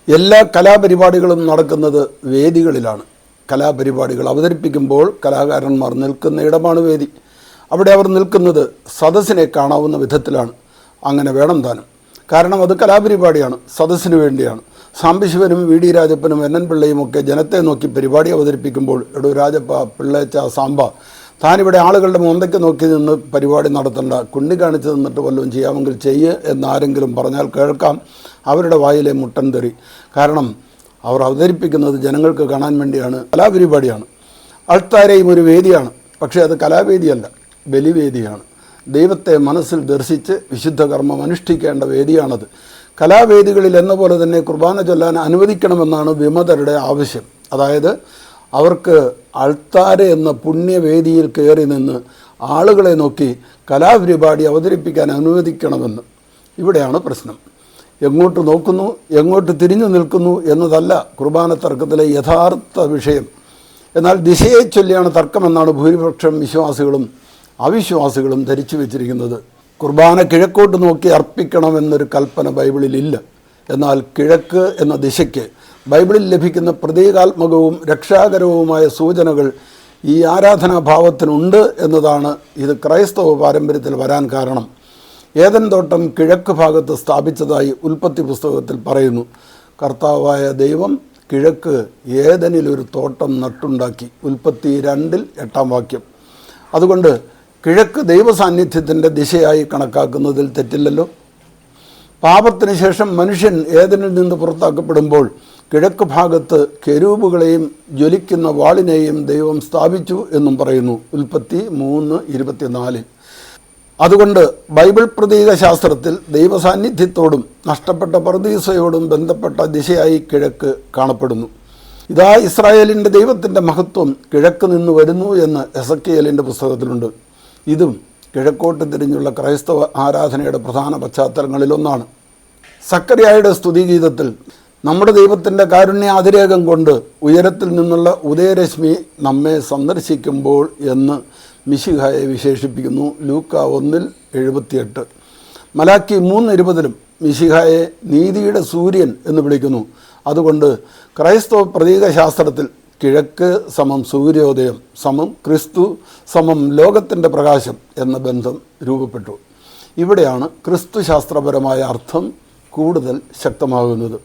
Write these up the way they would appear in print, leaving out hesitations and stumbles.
എല്ലാ കലാപരിപാടികളും നടക്കുന്നത് വേദികളിലാണ്. കലാപരിപാടികൾ അവതരിപ്പിക്കുമ്പോൾ കലാകാരന്മാർ നിൽക്കുന്ന ഇടമാണ് വേദി. അവിടെ അവർ നിൽക്കുന്നത് സദസ്സിനെ കാണാവുന്ന വിധത്തിലാണ്. അങ്ങനെ വേണം താനും. കാരണം അത് കലാപരിപാടിയാണ്, സദസ്സിന് വേണ്ടിയാണ്. സാംബശിവനും വി ഡി രാജപ്പനും എൻ എൻ പിള്ളയും ഒക്കെ ജനത്തെ നോക്കി പരിപാടി അവതരിപ്പിക്കുമ്പോൾ എടോ രാജപ്പ, പിള്ളേച്ച, സാമ്പ, താനിവിടെ ആളുകളുടെ മോന്തയ്ക്ക് നോക്കി നിന്ന് പരിപാടി നടത്തണ്ട, കുണ്ണി കാണിച്ച് നിന്നിട്ട് വല്ലതും ചെയ്യാമെങ്കിൽ ചെയ്യ് എന്നാരെങ്കിലും പറഞ്ഞാൽ കേൾക്കാം. അവരുടെ വായിലെ മുട്ടൻ തെറി. കാരണം അവർ അവതരിപ്പിക്കുന്നത് ജനങ്ങൾക്ക് കാണാൻ വേണ്ടിയാണ്, കലാപരിപാടിയാണ്. അൾത്താരയും ഒരു വേദിയാണ്, പക്ഷേ അത് കലാവേദിയല്ല, ബലിവേദിയാണ്. ദൈവത്തെ മനസ്സിൽ ദർശിച്ച് വിശുദ്ധ കർമ്മം അനുഷ്ഠിക്കേണ്ട വേദിയാണത്. കലാവേദികളിൽ എന്ന പോലെ തന്നെ കുർബാന ചൊല്ലാൻ അനുവദിക്കണമെന്നാണ് വിമതരുടെ ആവശ്യം. അതായത് അവർക്ക് അൾത്താര എന്ന പുണ്യവേദിയിൽ കയറി നിന്ന് ആളുകളെ നോക്കി കലാപരിപാടി അവതരിപ്പിക്കാൻ അനുവദിക്കണമെന്ന്. ഇവിടെയാണ് പ്രശ്നം. എങ്ങോട്ട് നോക്കുന്നു, എങ്ങോട്ട് തിരിഞ്ഞു നിൽക്കുന്നു എന്നതല്ല കുർബാന തർക്കത്തിലെ യഥാർത്ഥ വിഷയം. എന്നാൽ ദിശയെ ചൊല്ലിയാണ് തർക്കമെന്നാണ് ഭൂരിപക്ഷം വിശ്വാസികളും അവിശ്വാസികളും ധരിച്ചു വെച്ചിരിക്കുന്നത്. കുർബാന കിഴക്കോട്ട് നോക്കി അർപ്പിക്കണമെന്നൊരു കൽപ്പന ബൈബിളിലില്ല. എന്നാൽ കിഴക്ക് എന്ന ദിശയ്ക്ക് ബൈബിളിൽ ലഭിക്കുന്ന പ്രതീകാത്മകവും രക്ഷാകരവുമായ സൂചനകൾ ഈ ആരാധനാഭാവത്തിനുണ്ട് എന്നതാണ് ഇത് ക്രൈസ്തവ പാരമ്പര്യത്തിൽ വരാൻ കാരണം. ഏദൻ തോട്ടം കിഴക്ക് ഭാഗത്ത് സ്ഥാപിച്ചതായി ഉൽപ്പത്തി പുസ്തകത്തിൽ പറയുന്നു. കർത്താവായ ദൈവം കിഴക്ക് ഏദനിലൊരു തോട്ടം നട്ടുണ്ടാക്കി. ഉൽപ്പത്തി 2:8 വാക്യം. അതുകൊണ്ട് കിഴക്ക് ദൈവസാന്നിധ്യത്തിൻ്റെ ദിശയായി കണക്കാക്കുന്നതിൽ തെറ്റില്ലല്ലോ. പാപത്തിന് ശേഷം മനുഷ്യൻ ഏദനിൽ നിന്ന് പുറത്താക്കപ്പെടുമ്പോൾ കിഴക്ക് ഭാഗത്ത് കെരൂബുകളെയും ജ്വലിക്കുന്ന വാളിനെയും ദൈവം സ്ഥാപിച്ചു എന്നും പറയുന്നു. ഉൽപ്പത്തി 3:24. അതുകൊണ്ട് ബൈബിൾ പ്രതീകശാസ്ത്രത്തിൽ ദൈവസാന്നിധ്യത്തോടും നഷ്ടപ്പെട്ട പറുദീസയോടും ബന്ധപ്പെട്ട ദിശയായി കിഴക്ക് കാണപ്പെടുന്നു. ഇതാ ഇസ്രായേലിൻ്റെ ദൈവത്തിൻ്റെ മഹത്വം കിഴക്ക് നിന്ന് വരുന്നു എന്ന് എസെക്കിയേലിൻ്റെ പുസ്തകത്തിലുണ്ട്. ഇതും കിഴക്കോട്ട് തിരിഞ്ഞുള്ള ക്രൈസ്തവ ആരാധനയുടെ പ്രധാന പശ്ചാത്തലങ്ങളിലൊന്നാണ്. സക്കറിയായുടെ സ്തുതിഗീതത്തിൽ നമ്മുടെ ദൈവത്തിൻ്റെ കാരുണ്യ അതിരേകം കൊണ്ട് ഉയരത്തിൽ നിന്നുള്ള ഉദയരശ്മി നമ്മെ സന്ദർശിക്കുമ്പോൾ എന്ന് മിശിഹായെ വിശേഷിപ്പിക്കുന്നു. ലൂക്ക 1:78. മലാക്കി 3:20 മിശിഹായെ നീതിയുടെ സൂര്യൻ എന്ന് വിളിക്കുന്നു. അതുകൊണ്ട് ക്രൈസ്തവ പ്രതീകശാസ്ത്രത്തിൽ കിഴക്ക് സമം സൂര്യോദയം സമം ക്രിസ്തു സമം ലോകത്തിൻ്റെ പ്രകാശം എന്ന ബന്ധം രൂപപ്പെട്ടു. ഇവിടെയാണ് ക്രിസ്തുശാസ്ത്രപരമായ അർത്ഥം കൂടുതൽ ശക്തമാകുന്നത്.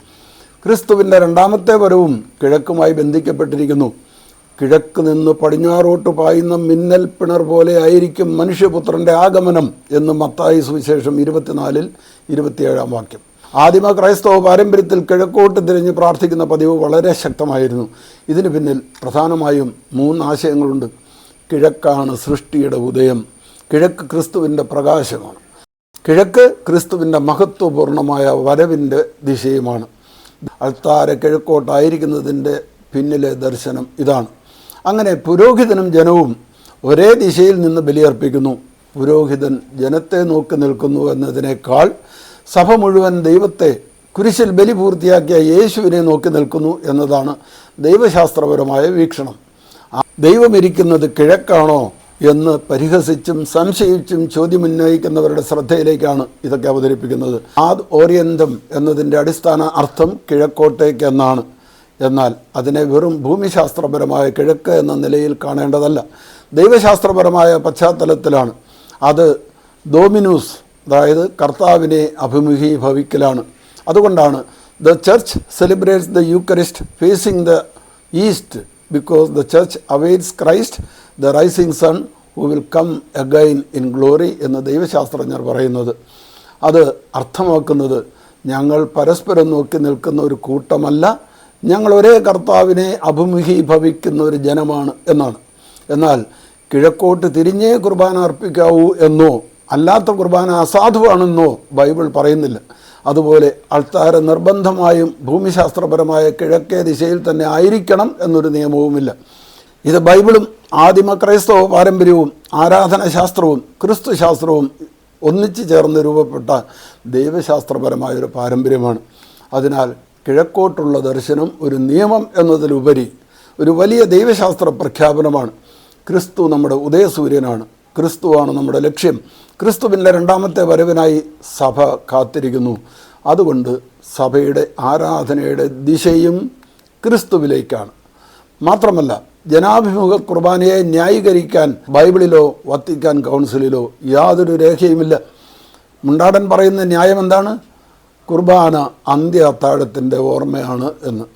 ക്രിസ്തുവിൻ്റെ രണ്ടാമത്തെ വരവും കിഴക്കുമായി ബന്ധിക്കപ്പെട്ടിരിക്കുന്നു. കിഴക്ക് നിന്ന് പടിഞ്ഞാറോട്ട് പായുന്ന മിന്നൽ പിണർ പോലെ ആയിരിക്കും മനുഷ്യപുത്രൻ്റെ ആഗമനം എന്ന് മത്തായി സുവിശേഷം 24:27 വാക്യം. ആദിമ ക്രൈസ്തവ പാരമ്പര്യത്തിൽ കിഴക്കോട്ട് തിരിഞ്ഞ് പ്രാർത്ഥിക്കുന്ന പതിവ് വളരെ ശക്തമായിരുന്നു. ഇതിന് പിന്നിൽ പ്രധാനമായും 3 ആശയങ്ങളുണ്ട്. കിഴക്കാണ് സൃഷ്ടിയുടെ ഉദയം. കിഴക്ക് ക്രിസ്തുവിൻ്റെ പ്രകാശമാണ്. കിഴക്ക് ക്രിസ്തുവിൻ്റെ മഹത്വപൂർണമായ വരവിൻ്റെ ദിശയുമാണ്. അൾത്താര കിഴക്കോട്ടായിരിക്കുന്നതിൻ്റെ പിന്നിലെ ദർശനം ഇതാണ്. അങ്ങനെ പുരോഹിതനും ജനവും ഒരേ ദിശയിൽ നിന്ന് ബലിയർപ്പിക്കുന്നു. പുരോഹിതൻ ജനത്തെ നോക്കി നിൽക്കുന്നു എന്നതിനേക്കാൾ സഭ മുഴുവൻ ദൈവത്തെ കുരിശിൽ ബലി പൂർത്തിയാക്കിയ യേശുവിനെ നോക്കി നിൽക്കുന്നു എന്നതാണ് ദൈവശാസ്ത്രപരമായ വീക്ഷണം. ദൈവമിരിക്കുന്നത് കിഴക്കാണോ എന്ന് പരിഹസിച്ചും സംശയിച്ചും ചോദ്യമുന്നയിക്കുന്നവരുടെ ശ്രദ്ധയിലേക്കാണ് ഇതൊക്കെ അവതരിപ്പിക്കുന്നത്. ആദ് ഓറിയന്തം എന്നതിൻ്റെ അടിസ്ഥാന അർത്ഥം കിഴക്കോട്ടേക്ക് എന്നാണ്. എന്നാൽ അതിനെ വെറും ഭൂമിശാസ്ത്രപരമായ കിഴക്ക് എന്ന നിലയിൽ കാണേണ്ടതല്ല. ദൈവശാസ്ത്രപരമായ പശ്ചാത്തലത്തിലാണ്. അത് ഡോമിനൂസ്, അതായത് കർത്താവിനെ അഭിമുഖീഭവിക്കലാണ്. അതുകൊണ്ടാണ് the church celebrates the eucharist facing the east because the church awaits Christ the rising sun who will come again in glory എന്ന് ദൈവശാസ്ത്രജ്ഞർ പറയുന്നത്. അത് അർത്ഥമാക്കുന്നത് ഞങ്ങൾ പരസ്പരം നോക്കി നിൽക്കുന്ന ഒരു കൂട്ടമല്ല, ഞങ്ങൾ ഒരേ കർത്താവിനെ അഭിമുഖീഭവിക്കുന്ന ഒരു ജനമാണ് എന്നാണ്. എന്നാൽ കിഴക്കോട്ട് തിരിഞ്ഞേ കുർബാന അർപ്പിക്കാവൂ എന്നോ അല്ലാത്ത കുർബാന അസാധുവാണെന്നോ ബൈബിൾ പറയുന്നില്ല. അതുപോലെ അൾത്താര നിർബന്ധമായും ഭൂമിശാസ്ത്രപരമായ കിഴക്കേ ദിശയിൽ തന്നെ ആയിരിക്കണം എന്നൊരു നിയമവുമില്ല. ഇത് ബൈബിളും ആദിമ ക്രൈസ്തവ പാരമ്പര്യവും ആരാധനാശാസ്ത്രവും ക്രിസ്തുശാസ്ത്രവും ഒന്നിച്ചു ചേർന്ന് രൂപപ്പെട്ട ദൈവശാസ്ത്രപരമായൊരു പാരമ്പര്യമാണ്. അതിനാൽ കിഴക്കോട്ടുള്ള ദർശനം ഒരു നിയമം എന്നതിലുപരി ഒരു വലിയ ദൈവശാസ്ത്ര പ്രഖ്യാപനമാണ്. ക്രിസ്തു നമ്മുടെ ഉദയസൂര്യനാണ്. ക്രിസ്തുവാണ് നമ്മുടെ ലക്ഷ്യം. ക്രിസ്തുവിൻ്റെ രണ്ടാമത്തെ വരവിനായി സഭ കാത്തിരിക്കുന്നു. അതുകൊണ്ട് സഭയുടെ ആരാധനയുടെ ദിശയും ക്രിസ്തുവിലേക്കാണ്. മാത്രമല്ല, ജനാഭിമുഖ കുർബാനയെ ന്യായീകരിക്കാൻ ബൈബിളിലോ വത്തിക്കാൻ കൗൺസിലിലോ യാതൊരു രേഖയുമില്ല. മുണ്ടാടൻ പറയുന്ന ന്യായം എന്താണ്? കുർബാന അന്ത്യ അത്താഴത്തിൻ്റെ ഓർമ്മയാണ് എന്ന്.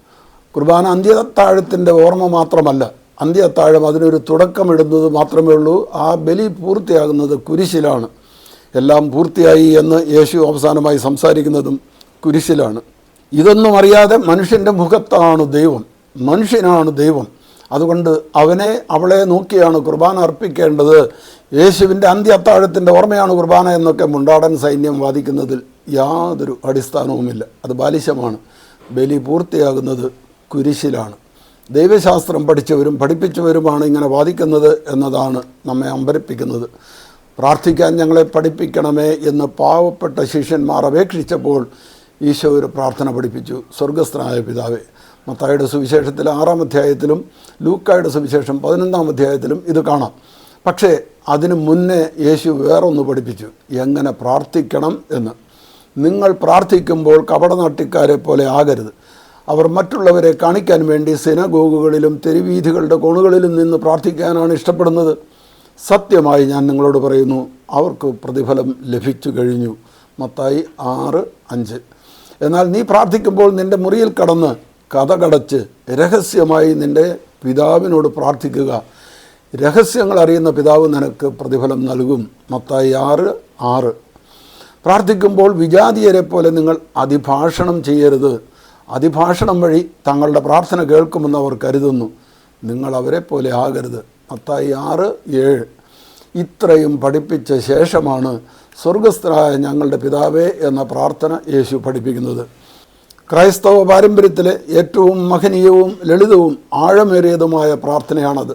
കുർബാന അന്ത്യ അത്താഴത്തിൻ്റെ ഓർമ്മ മാത്രമല്ല, അന്ത്യ അത്താഴം അതിനൊരു തുടക്കമിടുന്നത് മാത്രമേ ഉള്ളൂ. ആ ബലി പൂർത്തിയാകുന്നത് കുരിശിലാണ്. എല്ലാം പൂർത്തിയായി എന്ന് യേശു അവസാനമായി സംസാരിക്കുന്നതും കുരിശിലാണ്. ഇതൊന്നും അറിയാതെ മനുഷ്യൻ്റെ മുഖത്താണ് ദൈവം, മനുഷ്യനാണ് ദൈവം. അതുകൊണ്ട് അവളെ നോക്കിയാണ് കുർബാന അർപ്പിക്കേണ്ടത്. യേശുവിൻ്റെ അന്ത്യ അത്താഴത്തിൻ്റെ ഓർമ്മയാണ് കുർബാന എന്നൊക്കെ മുണ്ടാടൻ സൈന്യം വാദിക്കുന്നതിൽ യാതൊരു അടിസ്ഥാനവുമില്ല. അത് ബാലിശമാണ്. ബലി പൂർത്തിയാകുന്നത് കുരിശിലാണ്. ദൈവശാസ്ത്രം പഠിച്ചവരും പഠിപ്പിച്ചവരുമാണ് ഇങ്ങനെ വാദിക്കുന്നത് എന്നതാണ് നമ്മെ അമ്പരപ്പിക്കുന്നത്. പ്രാർത്ഥിക്കാൻ ഞങ്ങളെ പഠിപ്പിക്കണമേ എന്ന് പാവപ്പെട്ട ശിഷ്യന്മാർ അപേക്ഷിച്ചപ്പോൾ ഈശോ ഒരു പ്രാർത്ഥന പഠിപ്പിച്ചു. സ്വർഗസ്ഥനായ പിതാവേ. മത്തായിയുടെ സുവിശേഷത്തിൽ 6-ാം അധ്യായത്തിലും ലൂക്കായുടെ സുവിശേഷം 11-ാം അധ്യായത്തിലും ഇത് കാണാം. പക്ഷേ അതിനു മുന്നേ യേശു വേറൊന്ന് പഠിപ്പിച്ചു, എങ്ങനെ പ്രാർത്ഥിക്കണം എന്ന്. നിങ്ങൾ പ്രാർത്ഥിക്കുമ്പോൾ കപടനാട്യക്കാരെ പോലെ ആകരുത്. അവർ മറ്റുള്ളവരെ കാണിക്കാൻ വേണ്ടി സിനഗോഗുകളിലും തെരുവീഥികളുടെ കോണുകളിലും നിന്ന് പ്രാർത്ഥിക്കാനാണ് ഇഷ്ടപ്പെടുന്നത്. സത്യമായി ഞാൻ നിങ്ങളോട് പറയുന്നു, അവർക്ക് പ്രതിഫലം ലഭിച്ചു കഴിഞ്ഞു. മത്തായി 6:5. എന്നാൽ നീ പ്രാർത്ഥിക്കുമ്പോൾ നിൻ്റെ മുറിയിൽ കടന്ന് കതകടച്ച് രഹസ്യമായി നിൻ്റെ പിതാവിനോട് പ്രാർത്ഥിക്കുക. രഹസ്യങ്ങൾ അറിയുന്ന പിതാവ് നിനക്ക് പ്രതിഫലം നൽകും. മത്തായി 6:6. പ്രാർത്ഥിക്കുമ്പോൾ വിജാതീയരെ പോലെ നിങ്ങൾ അതിഭാഷണം ചെയ്യരുത്. അതിഭാഷണം വഴി തങ്ങളുടെ പ്രാർത്ഥന കേൾക്കുമെന്ന് അവർ കരുതുന്നു. നിങ്ങൾ അവരെ പോലെ ആകരുത്. മത്തായി 6:7. ഇത്രയും പഠിപ്പിച്ച ശേഷമാണ് സ്വർഗസ്ഥനായ ഞങ്ങളുടെ പിതാവേ എന്ന പ്രാർത്ഥന യേശു പഠിപ്പിക്കുന്നത്. ക്രൈസ്തവ പാരമ്പര്യത്തിലെ ഏറ്റവും മഹനീയവും ലളിതവും ആഴമേറിയതുമായ പ്രാർത്ഥനയാണത്.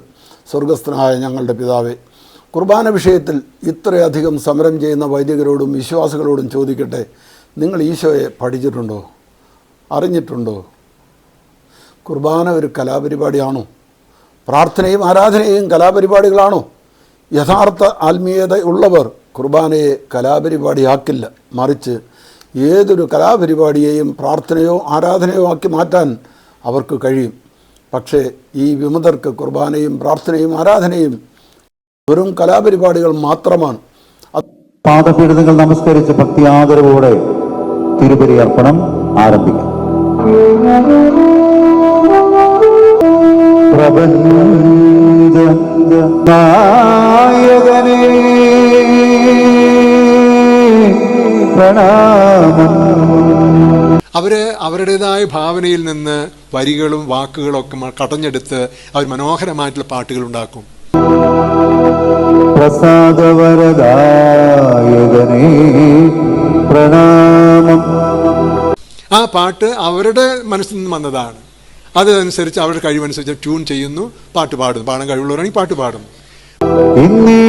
സ്വർഗസ്ഥനായ ഞങ്ങളുടെ പിതാവേ. കുർബാന വിഷയത്തിൽ ഇത്രയധികം സമരം ചെയ്യുന്ന വൈദികരോടും വിശ്വാസികളോടും ചോദിക്കട്ടെ, നിങ്ങൾ ഈശോയെ പഠിച്ചിട്ടുണ്ടോ? അറിഞ്ഞിട്ടുണ്ടോ? കുർബാന ഒരു കലാപരിപാടിയാണോ? പ്രാർത്ഥനയും ആരാധനയും കലാപരിപാടികളാണോ? യഥാർത്ഥ ആത്മീയത ഉള്ളവർ കുർബാനയെ കലാപരിപാടിയാക്കില്ല. മറിച്ച് ഏതൊരു കലാപരിപാടിയെയും പ്രാർത്ഥനയോ ആരാധനയോ ആക്കി മാറ്റാൻ അവർക്ക് കഴിയും. പക്ഷേ ഈ വിമതർക്ക് കുർബാനയും പ്രാർത്ഥനയും ആരാധനയും വെറും കലാപരിപാടികൾ മാത്രമാണ്. പാദപീഠങ്ങൾ നമസ്കരിച്ച് ഭക്തി ആദരവോടെ തിരുബലി അർപ്പണം ആരംഭിക്കാം. പ്രപഞ്ച നായകനേ പ്രണാമം. അവരുടേതായ ഭാവനയിൽ നിന്ന് വരികളും വാക്കുകളും ഒക്കെ കടഞ്ഞെടുത്ത് അവർ മനോഹരമായിട്ടുള്ള പാട്ടുകൾ ഉണ്ടാക്കും. പ്രസാദവരദായകനേ പ്രണാമം. ആ പാട്ട് അവരുടെ മനസ്സിൽ നിന്ന് വന്നതാണ്. അതനുസരിച്ച് അവരുടെ കഴിവനുസരിച്ച് ട്യൂൺ ചെയ്യുന്നു, പാട്ട് പാടുന്നു. പാടാൻ കഴിവുള്ളവരാണെങ്കിൽ പാട്ട് പാടുന്നു. ഇന്നീ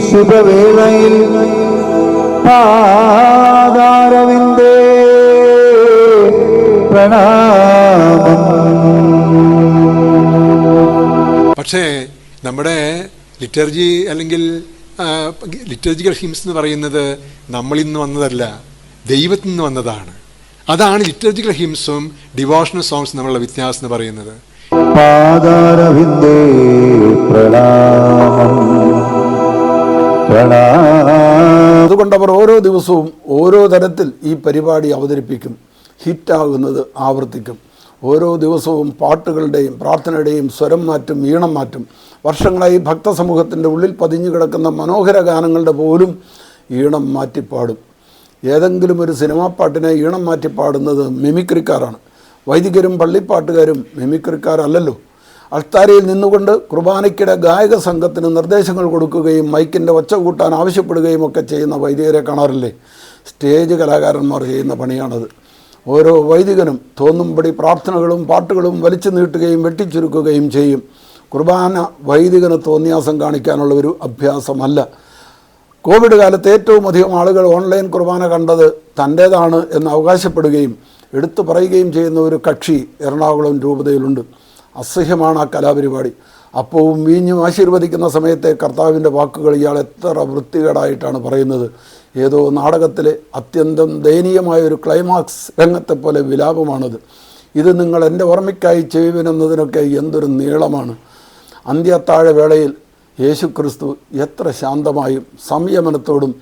ശുഭവേളയിൽ പാദാരവിന്ദേ പ്രണാമം. പക്ഷേ നമ്മുടെ ലിറ്റർജി അല്ലെങ്കിൽ ലിറ്റർജിക്കൽ ഹിംസ് എന്ന് പറയുന്നത് നമ്മളിൽ നിന്ന് വന്നതല്ല, ദൈവത്തിൽ നിന്ന് വന്നതാണ്. അതാണ് ലിറ്റർജിക്കൽ ഹിംസും ഡിവോഷണൽ സോങ്സ് തമ്മിലുള്ള വ്യത്യാസം എന്ന് പറയുന്നത്. പാദാരവിന്ദേ പ്രണാമം പ്രണാമം. അതുകൊണ്ട് അവർ ഓരോ ദിവസവും ഓരോ തരത്തിൽ ഈ പരിപാടി അവതരിപ്പിക്കും. ഹിറ്റാകുന്നത് ആവർത്തിക്കും. ഓരോ ദിവസവും പാട്ടുകളുടെയും പ്രാർത്ഥനയുടെയും സ്വരം മാറ്റും, ഈണം മാറ്റും. വർഷങ്ങളായി ഭക്തസമൂഹത്തിൻ്റെ ഉള്ളിൽ പതിഞ്ഞു കിടക്കുന്ന മനോഹര ഗാനങ്ങളുടെ പോലും ഈണം മാറ്റിപ്പാടും. ഏതെങ്കിലും ഒരു സിനിമാ പാട്ടിനെ ഈണം മാറ്റിപ്പാടുന്നത് മിമിക്രിക്കാരാണ്. വൈദികരും പള്ളിപ്പാട്ടുകാരും മിമിക്രിക്കാരല്ലല്ലോ. അൾത്താരയിൽ നിന്നുകൊണ്ട് കുർബാനയ്ക്കിടെ ഗായക സംഘത്തിന് നിർദ്ദേശങ്ങൾ കൊടുക്കുകയും മൈക്കിൻ്റെ ഒച്ച കൂട്ടാൻ ആവശ്യപ്പെടുകയും ഒക്കെ ചെയ്യുന്ന വൈദികരെ കാണാറില്ലേ? സ്റ്റേജ് കലാകാരന്മാർ ചെയ്യുന്ന പണിയാണത്. ഓരോ വൈദികനും തോന്നുംപടി പ്രാർത്ഥനകളും പാട്ടുകളും വലിച്ചു നീട്ടുകയും വെട്ടിച്ചുരുക്കുകയും ചെയ്യും. കുർബാന വൈദികന് തോന്നിയാസം കാണിക്കാനുള്ള ഒരു അഭ്യാസമല്ല. കോവിഡ് കാലത്ത് ഏറ്റവും അധികം ആളുകൾ ഓൺലൈൻ കുർബാന കണ്ടത് തൻ്റേതാണ് എന്ന് അവകാശപ്പെടുകയും എടുത്തു പറയുകയും ചെയ്യുന്ന ഒരു കക്ഷി എറണാകുളം രൂപതയിലുണ്ട്. അസഹ്യമാണ് ആ കലാപരിപാടി. അപ്പവും വീഞ്ഞും ആശീർവദിക്കുന്ന സമയത്തെ കർത്താവിൻ്റെ വാക്കുകൾ ഇയാൾ എത്ര വൃത്തികേടായിട്ടാണ് പറയുന്നത്. ഏതോ നാടകത്തിലെ അത്യന്തം ദയനീയമായ ഒരു ക്ലൈമാക്സ് രംഗത്തെ പോലെ വിലാപമാണത്. ഇത് നിങ്ങൾ എൻ്റെ ഓർമ്മയ്ക്കായി ചെയ്യുവിനെന്നതിനൊക്കെ എന്തൊരു നീളമാണ്. അന്ത്യത്താഴ വേളയിൽ യേശു ക്രിസ്തു എത്ര ശാന്തമായും സംയമനത്തോടും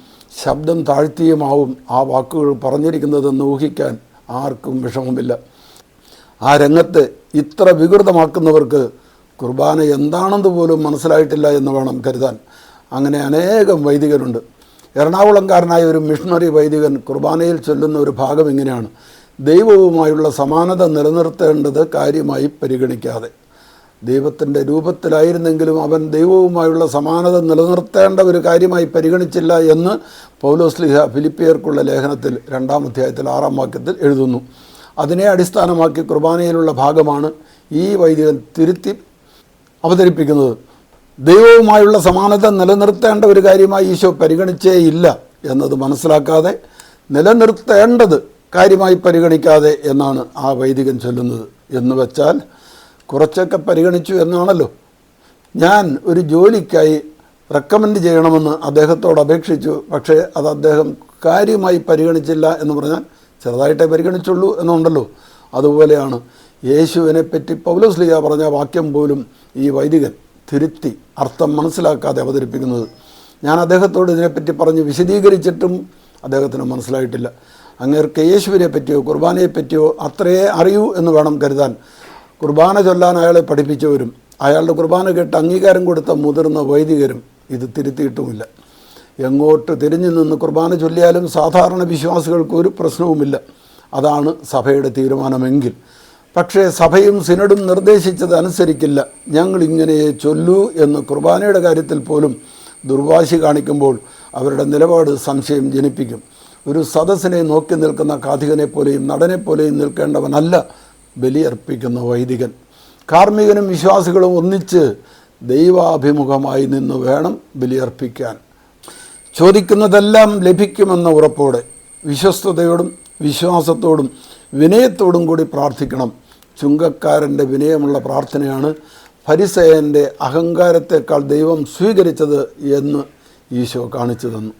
ശബ്ദം താഴ്ത്തിയുമാവും ആ വാക്കുകൾ പറഞ്ഞിരിക്കുന്നതെന്ന് ഊഹിക്കാൻ ആർക്കും വിഷമമില്ല. ആ രംഗത്തെ ഇത്ര വികൃതമാക്കുന്നവർക്ക് കുർബാന എന്താണെന്ന് പോലും മനസ്സിലായിട്ടില്ല എന്ന് വേണം കരുതാൻ. അങ്ങനെ അനേകം വൈദികരുണ്ട്. എറണാകുളംകാരനായ ഒരു മിഷണറി വൈദികൻ കുർബാനയിൽ ചൊല്ലുന്ന ഒരു ഭാഗം ഇങ്ങനെയാണ്: ദൈവവുമായുള്ള സമാനത നിലനിർത്തേണ്ടത് കാര്യമായി പരിഗണിക്കാതെ. ദൈവത്തിൻ്റെ രൂപത്തിലായിരുന്നെങ്കിലും അവൻ ദൈവവുമായുള്ള സമാനത നിലനിർത്തേണ്ട ഒരു കാര്യമായി പരിഗണിച്ചില്ല എന്ന് പൗലോസ്ലീഹ ഫിലിപ്പിയർക്കുള്ള ലേഖനത്തിൽ 2-ാം അധ്യായത്തിൽ 6-ാം വാക്യത്തിൽ എഴുതുന്നു. അതിനെ അടിസ്ഥാനമാക്കി കുർബാനയിലുള്ള ഭാഗമാണ് ഈ വൈദികൻ തിരുത്തി അവതരിപ്പിക്കുന്നത്. ദൈവവുമായുള്ള സമാനത നിലനിർത്തേണ്ട ഒരു കാര്യമായി ഈശോ പരിഗണിച്ചേയില്ല എന്നത് മനസ്സിലാക്കാതെ, നിലനിർത്തേണ്ടത് കാര്യമായി പരിഗണിക്കാതെ എന്നാണ് ആ വൈദികൻ ചൊല്ലുന്നത്. എന്ന് വെച്ചാൽ കുറച്ചൊക്കെ പരിഗണിച്ചു എന്നാണല്ലോ. ഞാൻ ഒരു ജോലിക്കായി റെക്കമെൻഡ് ചെയ്യണമെന്ന് അദ്ദേഹത്തോട് അപേക്ഷിച്ചു, പക്ഷേ അത് അദ്ദേഹം കാര്യമായി പരിഗണിച്ചില്ല എന്ന് പറഞ്ഞാൽ ചെറുതായിട്ടേ പരിഗണിച്ചുള്ളൂ എന്നുണ്ടല്ലോ. അതുപോലെയാണ് യേശുവിനെ പറ്റി പൗലോസ്ലീഹ പറഞ്ഞ വാക്യം പോലും ഈ വൈദികൻ തിരുത്തി അർത്ഥം മനസ്സിലാക്കാതെ അവതരിപ്പിക്കുന്നത്. ഞാൻ അദ്ദേഹത്തോട് ഇതിനെപ്പറ്റി പറഞ്ഞ് വിശദീകരിച്ചിട്ടും അദ്ദേഹത്തിന് മനസ്സിലായിട്ടില്ല. അങ്ങേർക്ക് യേശുവിനെ പറ്റിയോ കുർബാനയെ പറ്റിയോ അത്രയേ അറിയൂ എന്ന് വേണം കരുതാൻ. കുർബാന ചൊല്ലാൻ അയാളെ പഠിപ്പിച്ചവരും അയാളുടെ കുർബാന കേട്ട് അംഗീകാരം കൊടുത്ത മുതിർന്ന വൈദികരും ഇത് തിരുത്തിയിട്ടുമില്ല. എങ്ങോട്ട് തിരിഞ്ഞു നിന്ന് കുർബാന ചൊല്ലിയാലും സാധാരണ വിശ്വാസികൾക്ക് ഒരു പ്രശ്നവുമില്ല. അതാണ് സഭയുടെ തീരുമാനമെങ്കിൽ. പക്ഷേ സഭയും സിനഡും നിർദ്ദേശിച്ചത് അനുസരിക്കില്ല, ഞങ്ങളിങ്ങനെയേ ചൊല്ലൂ എന്ന് കുർബാനയുടെ കാര്യത്തിൽ പോലും ദുർവാശി കാണിക്കുമ്പോൾ അവരുടെ നിലപാട് സംശയം ജനിപ്പിക്കും. ഒരു സദസ്സിനെ നോക്കി നിൽക്കുന്ന കാഥികനെ പോലെയും നടനെപ്പോലെയും നിൽക്കേണ്ടവനല്ല ബലിയർപ്പിക്കുന്ന വൈദികൻ. കാർമ്മികനും വിശ്വാസികളും ഒന്നിച്ച് ദൈവാഭിമുഖമായി നിന്ന് വേണം ബലിയർപ്പിക്കാൻ. ചോദിക്കുന്നതെല്ലാം ലഭിക്കുമെന്ന ഉറപ്പോടെ വിശ്വസ്തയോടും വിശ്വാസത്തോടും വിനയത്തോടും കൂടി പ്രാർത്ഥിക്കണം. ചുങ്കക്കാരൻ്റെ വിനയമുള്ള പ്രാർത്ഥനയാണ് ഫരിസേയൻ്റെ അഹങ്കാരത്തെക്കാൾ ദൈവം സ്വീകരിച്ചത് എന്ന് ഈശോ കാണിച്ചു തന്നു.